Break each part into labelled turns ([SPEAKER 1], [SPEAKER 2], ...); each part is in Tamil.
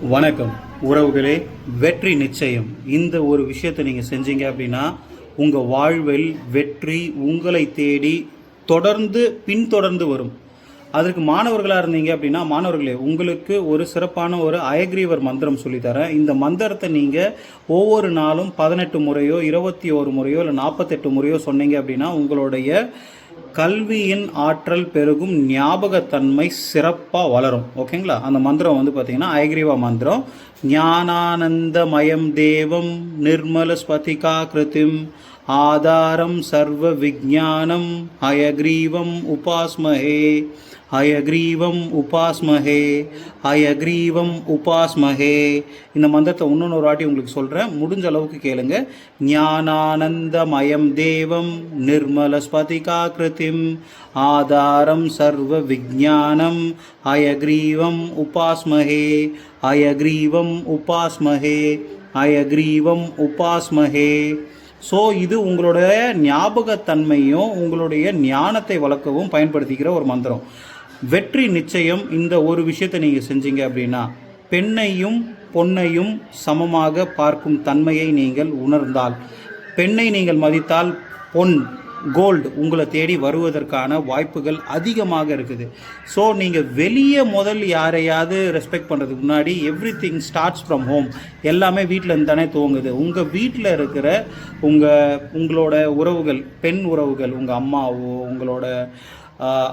[SPEAKER 1] வணக்கம் உறவுகளே. வெற்றி நிச்சயம். இந்த ஒரு விஷயத்தை நீங்கள் செஞ்சீங்க அப்படின்னா உங்கள் வாழ்வில் வெற்றி உங்களை தேடி பின்தொடர்ந்து வரும். அதற்கு மாணவர்களாக இருந்தீங்க அப்படின்னா, மாணவர்களே, உங்களுக்கு ஒரு சிறப்பான ஒரு அயக்ரீவர் மந்திரம் சொல்லித்தரேன். இந்த மந்திரத்தை நீங்கள் ஒவ்வொரு நாளும் 18 முறையோ 21 முறையோ இல்லை 48 முறையோ சொன்னீங்க அப்படின்னா உங்களுடைய கல்வியின் ஆற்றல் பெருகும், ஞாபகத்தன்மை சிறப்பாக வளரும். ஓகேங்களா? அந்த மந்திரம் வந்து பார்த்தீங்கன்னா அயக்ரீவா மந்திரம். ஞானானந்தமயம் தேவம் நிர்மல ஸ்பதிகா கிருதிம் ஆதாரம் சர்வ விஜானம் ஹயக்ரீவம் உபாஸ்மஹே ஹயக்ரீவம் உபாஸ்மஹே ஹயக்ரீவம் உபாஸ்மஹே. இந்த மந்திரத்தை இன்னொரு வாட்டி உங்களுக்கு சொல்கிறேன், முடிஞ்ச அளவுக்கு கேளுங்க. ஞானானந்தமயம் தேவம் நிர்மல ஸ்பதிகா கிருதிம் ஆதாரம் சர்வ விஜானம் ஹயக்ரீவம் உபாஸ்மஹே ஹயக்ரீவம் உபாஸ்மஹே ஹயக்ரீவம் உபாஸ்மஹே. ஸோ இது உங்களுடைய ஞாபகத்தன்மையும் உங்களுடைய ஞானத்தை வளர்க்கவும் பயன்படுத்திக்கிற ஒரு மந்திரம். வெற்றி நிச்சயம். இந்த ஒரு விஷயத்தை நீங்கள் செஞ்சீங்க அப்படின்னா பெண்ணையும் பொன்னையும் சமமாக பார்க்கும் தன்மையை நீங்கள் உணர்ந்தால், பெண்ணை நீங்கள் மதித்தால் பொன் கோல்டு உங்களை தேடி வருவதற்கான வாய்ப்புகள் அதிகமாக இருக்குது. ஸோ நீங்கள் வெளியே யாரையாவது ரெஸ்பெக்ட் பண்ணுறதுக்கு முன்னாடி எவ்ரிதிங் ஸ்டார்ட்ஸ் ஃப்ரம் ஹோம். எல்லாமே வீட்டில் இருந்து தானே துவங்குது. உங்கள் வீட்டில் இருக்கிற உங்களோட உறவுகள், பெண் உறவுகள், உங்கள் அம்மாவோ உங்களோட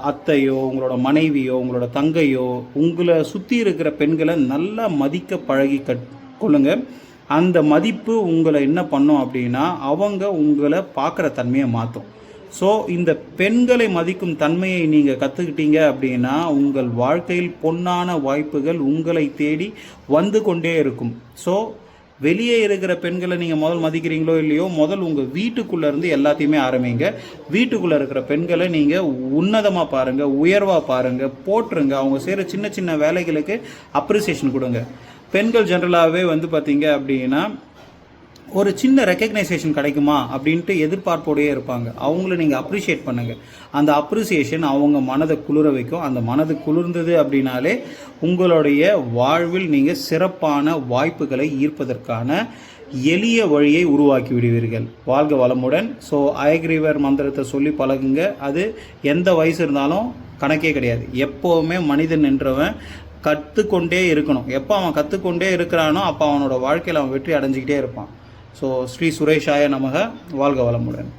[SPEAKER 1] அத்தையோ உங்களோட மனைவியோ உங்களோட தங்கையோ உங்களை சுற்றி இருக்கிற பெண்களை நல்லா மதிக்க பழகி கொள்ளுங்க. அந்த மதிப்பு உங்களை என்ன பண்ணும் அப்படின்னா அவங்க உங்களை பார்க்குற தன்மையை மாற்றும். ஸோ இந்த பெண்களை மதிக்கும் தன்மையை நீங்கள் கற்றுக்கிட்டீங்க அப்படின்னா உங்கள் வாழ்க்கையில் பொன்னான வாய்ப்புகள் உங்களை தேடி வந்து கொண்டே இருக்கும். ஸோ வெளியே இருக்கிற பெண்களை நீங்கள் முதல் மதிக்கிறீங்களோ இல்லையோ, முதல் உங்கள் வீட்டுக்குள்ளேருந்து எல்லாத்தையுமே ஆரம்பிங்க. வீட்டுக்குள்ளே இருக்கிற பெண்களை நீங்கள் உன்னதமாக பாருங்கள், உயர்வாக பாருங்கள், போட்டுருங்க. அவங்க செய்கிற சின்ன சின்ன வேலைகளுக்கு அப்ரிசியேஷன் கொடுங்க. பெண்கள் ஜென்ரலாகவே வந்து பார்த்தீங்க அப்படின்னா ஒரு சின்ன ரெக்கக்னைசேஷன் கிடைக்குமா அப்படின்ட்டு எதிர்பார்ப்போடையே இருப்பாங்க. அவங்கள நீங்கள் அப்ரிஷியேட் பண்ணுங்கள். அந்த அப்ரிசியேஷன் அவங்க மனதை குளிர வைக்கும். அந்த மனது குளிர்ந்தது அப்படின்னாலே உங்களுடைய வாழ்வில் நீங்கள் சிறப்பான வாய்ப்புகளை ஈர்ப்பதற்கான எளிய வழியை உருவாக்கி விடுவீர்கள். வாழ்க வளமுடன். ஸோ அயக்ரீவர் மந்திரத்தை சொல்லி பழகுங்க. அது எந்த வயசு இருந்தாலும் கணக்கே கிடையாது. எப்போவுமே மனிதன் என்றவன் கற்றுக்கொண்டே இருக்கணும். எப்போ அவன் கற்றுக்கொண்டே இருக்கிறானோ அப்போ அவனோட வாழ்க்கையில் அவன் வெற்றி அடைஞ்சிக்கிட்டே இருப்பான். ஸோ ஸ்ரீ சுரேஷாய நமக. வாழ்க வளமுடன்.